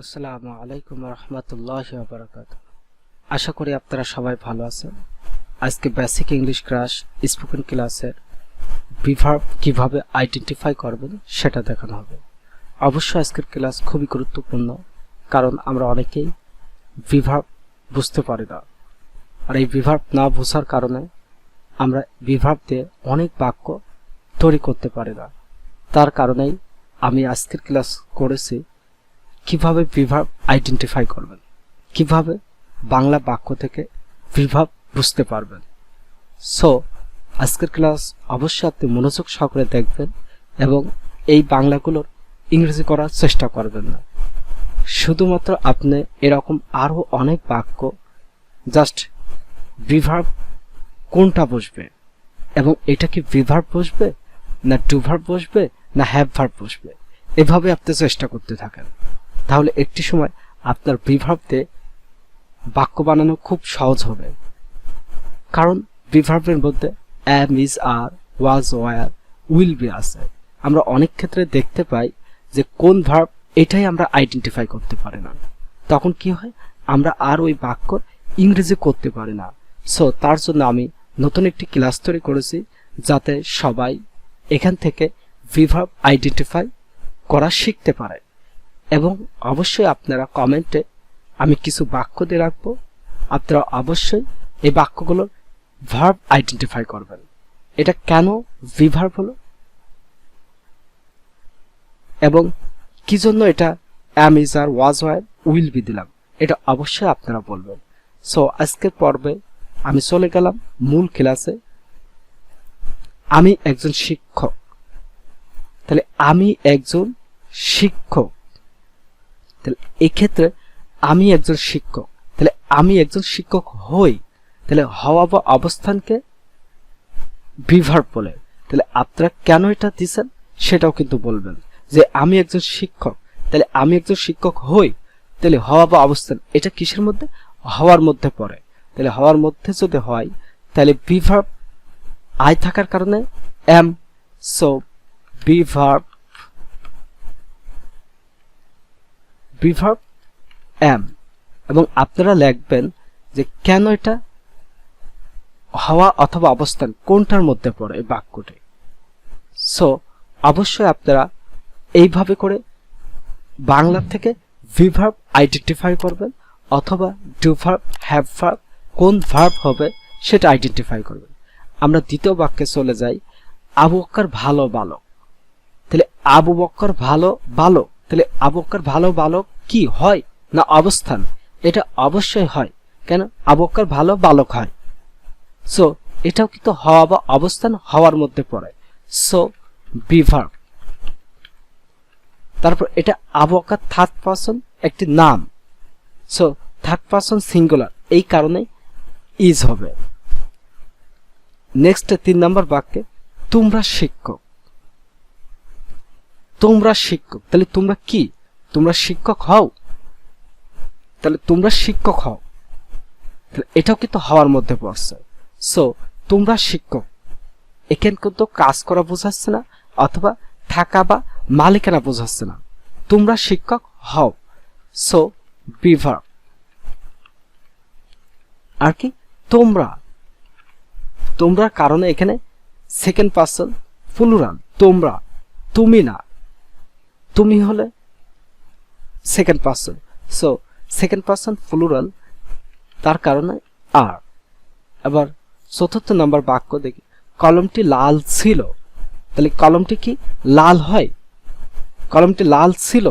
আসসালামু আলাইকুম রহমতুল্লাহি ওয়া বারাকাতুহু। আশা করি আপনারা সবাই ভালো আছেন। আজকে বেসিক ইংলিশ ক্লাস স্পোকেন ক্লাসের বিভার্ব কিভাবে আইডেন্টিফাই করবেন সেটা দেখানো হবে। অবশ্যই আজকের ক্লাস খুবই গুরুত্বপূর্ণ, কারণ আমরা অনেকেই বিভার্ব বুঝতে পারি না, আর এই বিভার্ব না বোঝার কারণে আমরা বিভার্ব দিয়ে অনেক বাক্য তৈরি করতে পারি না। তার কারণেই আমি আজকের ক্লাস করেছি কিভাবে বিভার্ব আইডেন্টিফাই করবেন, কিভাবে বাংলা বাক্য থেকে বিভার্ব বুঝতে পারবেন। সো আজকের ক্লাস অবশ্যই আপনি মনোযোগ সহকারে দেখবেন এবং এই বাংলাগুলোর ইংরেজি করার চেষ্টা করবেন না। শুধুমাত্র আপনি এরকম আরো অনেক বাক্য জাস্ট বিভার্ব কোনটা বসবে এবং এটা কি বিভার্ব বসবে না ডু ভার্ব বসবে না হ্যাভ ভার্ব বসবে, এভাবে আপনি চেষ্টা করতে থাকেন। তাহলে একটি সময় আপনার বিভার্ব দিয়ে বাক্য বানানো খুব সহজ হবে, কারণ বিভার্বের মধ্যে am, is, are, was, were, will be আছে। আমরা অনেক ক্ষেত্রে দেখতে পাই যে কোন ভার্ব এটাই আমরা আইডেন্টিফাই করতে পারি না, তখন কি হয় আমরা আর ওই বাক্য ইংরেজি করতে পারি না। সো তার জন্য আমি নতুন একটি ক্লাস তৈরি করেছি, যাতে সবাই এখান থেকে বিভার্ব আইডেন্টিফাই করা শিখতে পারে। এবং অবশ্যই আপনারা কমেন্টে আমি কিছু বাক্য দিয়ে রাখবো, আপনারা অবশ্যই এই বাক্যগুলোর ভার্ব আইডেন্টিফাই করবেন। এটা কেন বিভার্ব হলো এবং কি জন্য এটা am, is, are, was, were, will be দিলাম, এটা অবশ্যই আপনারা বলবেন। সো আজকের পর্বে আমি চলে গেলাম মূল ক্লাসে। আমি একজন শিক্ষক, তাহলে আমি একজন শিক্ষক, তাহলে এক্ষেত্রে আমি একজন শিক্ষক, তাহলে আমি একজন শিক্ষক হই, তাহলে হওয়া বা অবস্থানকে বিভার্ব বলে। তাহলে আপনারা কেন এটা দিচ্ছেন সেটাও কিন্তু বলবেন, যে আমি একজন শিক্ষক, তাহলে আমি একজন শিক্ষক হই, তাহলে হওয়া বা অবস্থান এটা কিসের মধ্যে? হওয়ার মধ্যে পড়ে। তাহলে হওয়ার মধ্যে যদি হয় তাহলে বিভার্ব আই থাকার কারণে am, সো বিভার্ব am। এবং আপনারা লিখবেন যে কেন এটা হওয়া অথবা অবস্থান কোনটার মধ্যে পড়ে এই বাক্যটি। সো অবশ্যই আপনারা এইভাবে করে বাংলা থেকে বিভার্ব আইডেন্টিফাই করবেন, অথবা ডু ভার্ব, হ্যাভ ভার্ব কোন ভার্ব হবে সেটা আইডেন্টিফাই করবেন। আমরা দ্বিতীয় বাক্যে চলে যাই। আবু বকর ভালো বালক, তাহলে আবু বকর ভালো বালক, তাহলে আবু বকর ভালো বালক কি হয় না অবস্থান? এটা অবশ্যই হয়, কেন আবু বকর ভালো বালক হয়। সো এটাও কিন্তু হওয়া বা অবস্থান হওয়ার মধ্যে পড়ে, সো বিভার্ব। তারপর এটা আবু বকর থার্ড পারসন একটি নাম, সো থার্ড পারসন সিঙ্গুলার, এই কারণে ইজ হবে। নেক্সট 3 নম্বর বাক্যে তোমরা শিক্ষক, তোমরা শিক্ষক, তাহলে তোমরা কি? তোমরা শিক্ষক হও, তাহলে তোমরা শিক্ষক হও, তাহলে এটাও কিন্তু হওয়ার মধ্যে পড়ছে। সো তোমরা শিক্ষক এখানে কিন্তু কাজ করা বোঝাচ্ছে না, অথবা থাকা বা মালিকানা বোঝাচ্ছে না, তোমরা শিক্ষক হও, সো বিভার্ব। আর কি তোমরা, তোমরার কারণে এখানে সেকেন্ড পারসন প্লুরাল, তোমরা, তুমি না, তুমি হলে second person, so second person plural, তার কারণে আর। আবার চতুর্থ নম্বর বাক্য দেখি, কলমটি লাল ছিল, তাহলে কলমটি কি লাল হয়? কলমটি লাল ছিল,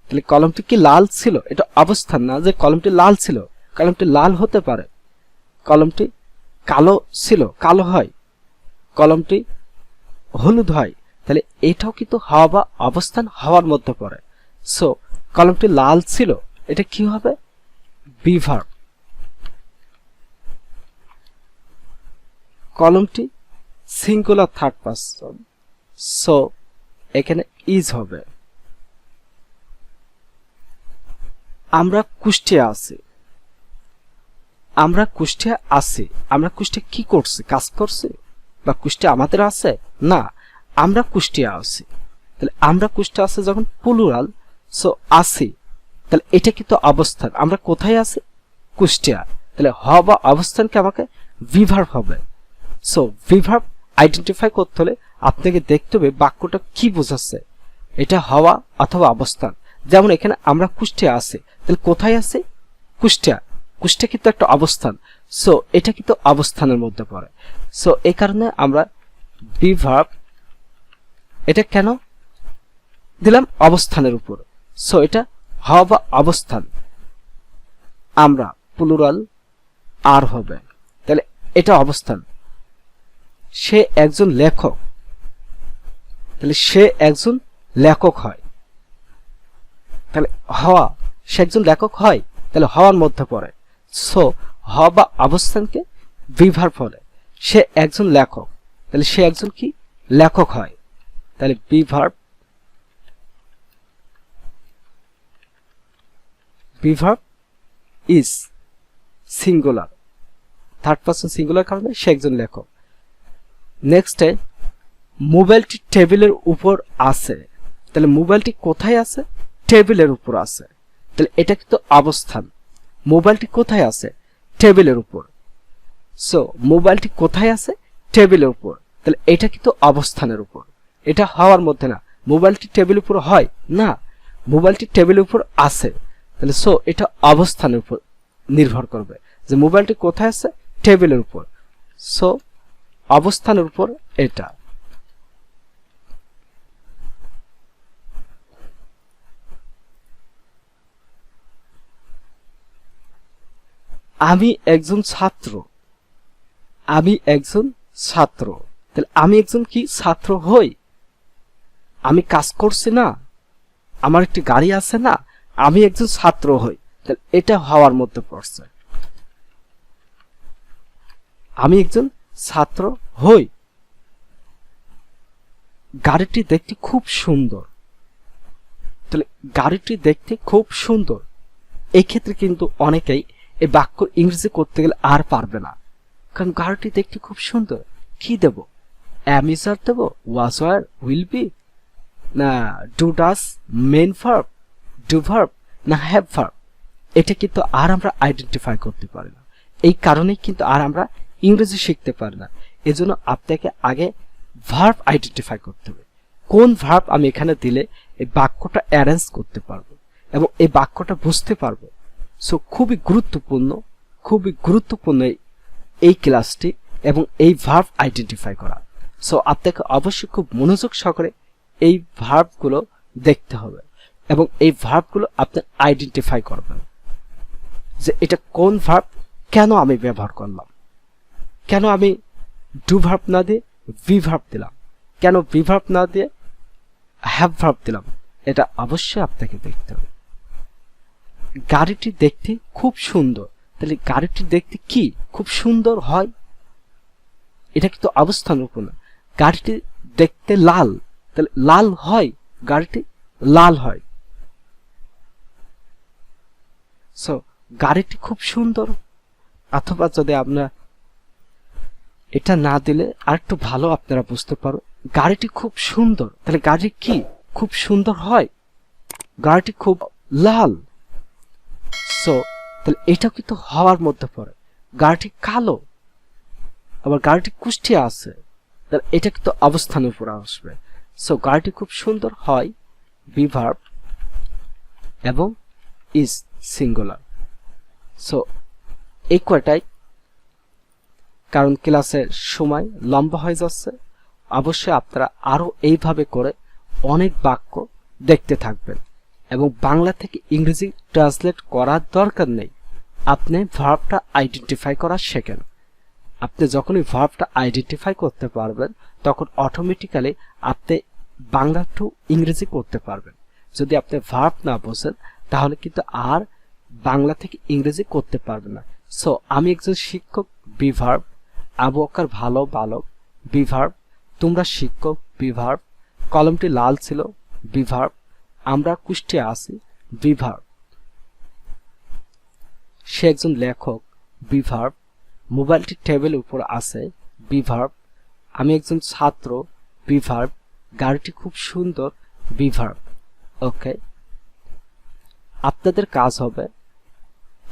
তাহলে কলমটি কি লাল ছিল? এটা অবস্থান না যে কলমটি লাল ছিল, কলমটি লাল হতে পারে। কলমটি কালো ছিল, কালো হয়। কলমটি হলুদ হয়, তাহলে এটাও কিন্তু হওয়া বা অবস্থান হওয়ার মধ্যে পড়ে। সো কলমটি লাল ছিল, এটা কি হবে? বিভার্ব। কলমটি সিঙ্গুলার থার্ড পারসন, সো এখানে ইজ হবে। আমরা কুষ্টিয়া আছি, আমরা কুষ্টিয়া আছি, আমরা কুষ্টিয়া কি করছি? কাজ করছি, বা কুষ্টিয়া আমাদের আছে না, আমরা কুষ্টিয়া আছি। তাহলে আমরা কুষ্টিয়া আছে যখন প্লুরাল, সো আছি তাহলে এটা কিন্তু অবস্থান। আমরা কোথায় আছি? কুষ্টিয়া। তাহলে হওয়া অবস্থানকে আমাকে ভিভার্ব হবে। সো ভিভার্ব আইডেন্টিফাই করতে হলে আপনাকে দেখতে হবে বাক্যটা কি বোঝাচ্ছে, এটা হওয়া অথবা অবস্থান। যেমন এখানে আমরা কুষ্টিয়া আছি, তাহলে কোথায় আছে? কুষ্টিয়া। কুষ্টিয়া কিন্তু একটা অবস্থান, সো এটা কিন্তু অবস্থানের মধ্যে পড়ে। সো এই কারণে আমরা ভিভার্ব এটা কেন দিলাম? অবস্থানের উপর। সো এটা হওয়া বা অবস্থান, আমরা প্লুরাল আর হবে, তাহলে এটা অবস্থান। সে একজন লেখক, তাহলে সে একজন লেখক হয়। তাহলে হওয়া, সে একজন লেখক হয়, তাহলে হওয়ার মধ্যে পড়ে। সো হওয়া বা অবস্থানকে ভিভার্ব বলে। সে একজন লেখক, তাহলে সে একজন কি? লেখক হয়। তাহলে be verb is singular, third person singular কারণে সে একজন লেখক। নেক্সটে মোবাইলটি টেবিলের উপর আছে, তাহলে মোবাইলটি কোথায় আছে? টেবিলের উপর আছে, তাহলে এটা কিন্তু অবস্থান। মোবাইলটি কোথায় আছে? টেবিলের উপর। সো মোবাইলটি কোথায় আছে? টেবিলের উপর, তাহলে এটা কিন্তু অবস্থানের উপর, এটা হওয়ার মধ্যে না। মোবাইলটি টেবিলের উপর হয় না, মোবাইলটি টেবিলের উপর আছে, তাহলে সো এটা অবস্থানের উপর নির্ভর করবে যে মোবাইলটি কোথায় আছে? টেবিলের উপর। সো অবস্থানের উপর এটা। আমি একজন ছাত্র, আমি একজন ছাত্র, তাহলে আমি একজন কি? ছাত্র হই। আমি কাজ করছি না, আমার একটি গাড়ি আছে না, আমি একজন ছাত্র হই, তাহলে এটা হওয়ার মধ্যে পড়ছে। আমি একজন ছাত্র হই। গাড়িটি দেখতে খুব সুন্দর, তাহলে গাড়িটি দেখতে খুব সুন্দর। এই ক্ষেত্রে কিন্তু অনেকেই এই বাক্য ইংরেজি করতে গেলে আর পারবে না, কারণ গাড়িটি দেখতে খুব সুন্দর। কি দেব? am is are দেব, was were will be, না do does main verb, do verb, না হ্যাভ ভার্ব। এটা কিন্তু আর আমরা আইডেন্টিফাই করতে পারি না। এই কারণেই কিন্তু আর আমরা ইংরেজি শিখতে পারি না। এজন্য আপনাকে আগে ভার্ব আইডেন্টিফাই করতে হবে। কোন ভার্ব আমি এখানে দিলে এই বাক্যটা অ্যারেঞ্জ করতে পারবো এবং এই বাক্যটা বুঝতে পারবো। সো খুবই গুরুত্বপূর্ণ, খুবই গুরুত্বপূর্ণ এই ক্লাসটি এবং এই ভার্ব আইডেন্টিফাই করা। সো আপনাকে অবশ্যই খুব মনোযোগ সহকারে এই ভার্বগুলো দেখতে হবে এবং এই ভার্বগুলো আপনি আইডেন্টিফাই করবেন যে এটা কোন ভার্ব, কেন আমি ব্যবহার করলাম, কেন আমি ডু ভার্ব না দিয়ে ভি ভার্ব দিলাম, কেন ভি ভার্ব না দিয়ে হ্যাভ ভার্ব দিলাম, এটা অবশ্যই আপনাকে দেখতে হবে। গাড়িটি দেখতে খুব সুন্দর, তাহলে গাড়িটি দেখতে কি? খুব সুন্দর হয়, এটা কিন্তু অবস্থানের উপর না। গাড়িটি দেখতে লাল, তাহলে লাল হয়, গাড়িটি লাল হয়। সো গাড়িটি খুব সুন্দর। অথবা যদি আমরা এটা না দিলে আর একটু ভালো আপনারা বুঝতে পারো, গাড়িটি খুব সুন্দর, তাহলে গাড়ি কি? খুব সুন্দর হয়, গাড়িটি খুব লাল। সো তাহলে এটা কিন্তু হওয়ার মধ্যে পড়ে। গাড়িটি কালো, আবার গাড়িটি কুষ্টিয়া আছে, তাহলে এটা কিন্তু অবস্থানের উপর আসবে। সো গাড়িটি খুব সুন্দর হয়, বি ভার্ব এবং ইজ সিঙ্গুলার। সো এই কয়টাই, কারণ ক্লাসের সময় লম্বা হয়ে যাচ্ছে, অবশ্যই আপনারা আরো এইভাবে করে অনেক বাক্য দেখতে থাকবেন এবং বাংলা থেকে ইংরেজি ট্রান্সলেট করার দরকার নেই। আপনি ভার্বটা আইডেন্টিফাই করা শেখেন। আপনি যখনই ভার্বটা আইডেন্টিফাই করতে পারবেন তখন অটোমেটিক্যালি আপনি বাংলা টু ইংরেজি করতে পারবেন। যদি আপনি ভার্ব না বোঝেন তাহলে কিন্তু আর বাংলা থেকে ইংরেজি করতে পারবেন না। সো আমি একজন শিক্ষক, বি ভার্ব। আবু বকর ভালো বালক, বি ভার্ব। তোমরা শিক্ষক, বি ভার্ব। কলমটি লাল ছিল, বি ভার্ব। আমরা কুষ্টিয়া আছি, বি ভার্ব। সে একজন লেখক, বি ভার্ব। মোবাইলটি টেবিলের উপর আছে, বি ভার্ব। আমি একজন ছাত্র, বি ভার্ব। গাড়িটি খুব সুন্দর, বি ভার্ব। ওকে, আপনাদের কাজ হবে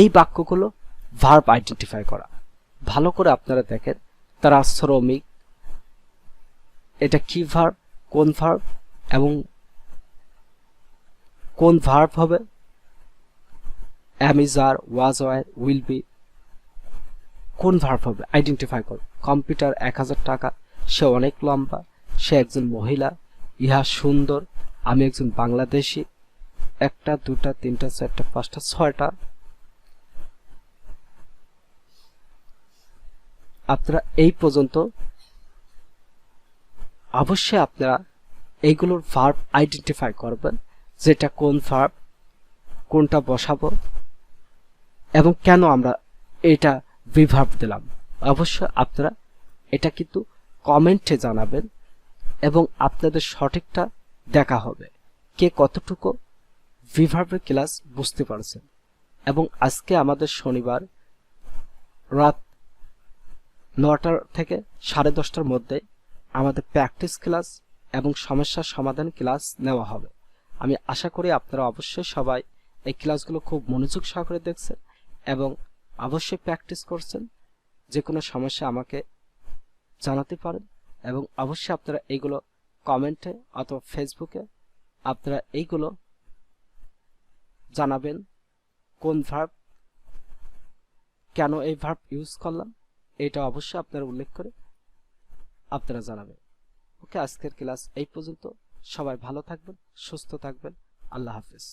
এই বাক্যগুলো ভার্ব আইডেন্টিফাই করা। ভালো করে আপনারা দেখেন, তারা শ্রমিক, এটা কি ভার্ব, কোন ভার্ব এবং কোন ভার্ব হবে, am is are, was were, will be, কোন ভার্ব হবে আইডেন্টিফাই করো। কম্পিউটার 1000 টাকা, সে অনেক লম্বা, সে একজন মহিলা, ইহা সুন্দর, আমি একজন বাংলাদেশি, 1টা 2টা 3টা 4টা 5টা 6টা। আপনারা এই পর্যন্ত অবশ্যই আপনারা এইগুলোর ভার্ব আইডেন্টিফাই করবেন, যেটা কোন ভার্ব, কোনটা বসাবো এবং কেন আমরা এটা বিভার্ব দিলাম। অবশ্যই আপনারা এটা কিন্তু কমেন্টে জানাবেন এবং আপনাদের সঠিকটা দেখা হবে কে কতটুকু বিভার্বের ক্লাস বুঝতে পারছেন। এবং আজকে আমাদের শনিবার রাত 9টা থেকে 10:30টার মধ্যে আমাদের প্র্যাকটিস ক্লাস এবং সমস্যার সমাধান ক্লাস নেওয়া হবে। আমি আশা করি আপনারা অবশ্যই সবাই এই ক্লাসগুলো খুব মনোযোগ সহকারে দেখছেন এবং অবশ্যই প্র্যাকটিস করছেন। যে কোনো সমস্যা আমাকে জানাতে পারেন এবং অবশ্যই আপনারা এইগুলো কমেন্টে অথবা ফেসবুকে আপনারা এইগুলো জানাবেন, কোন ভার্ব, কেন এই ভার্ব ইউজ করলাম, এটা অবশ্যই আপনারা উল্লেখ করে আপনারা জানাবেন। ওকে, আজকের ক্লাস এই পর্যন্ত। সবাই ভালো থাকবেন, সুস্থ থাকবেন। আল্লাহ হাফেজ।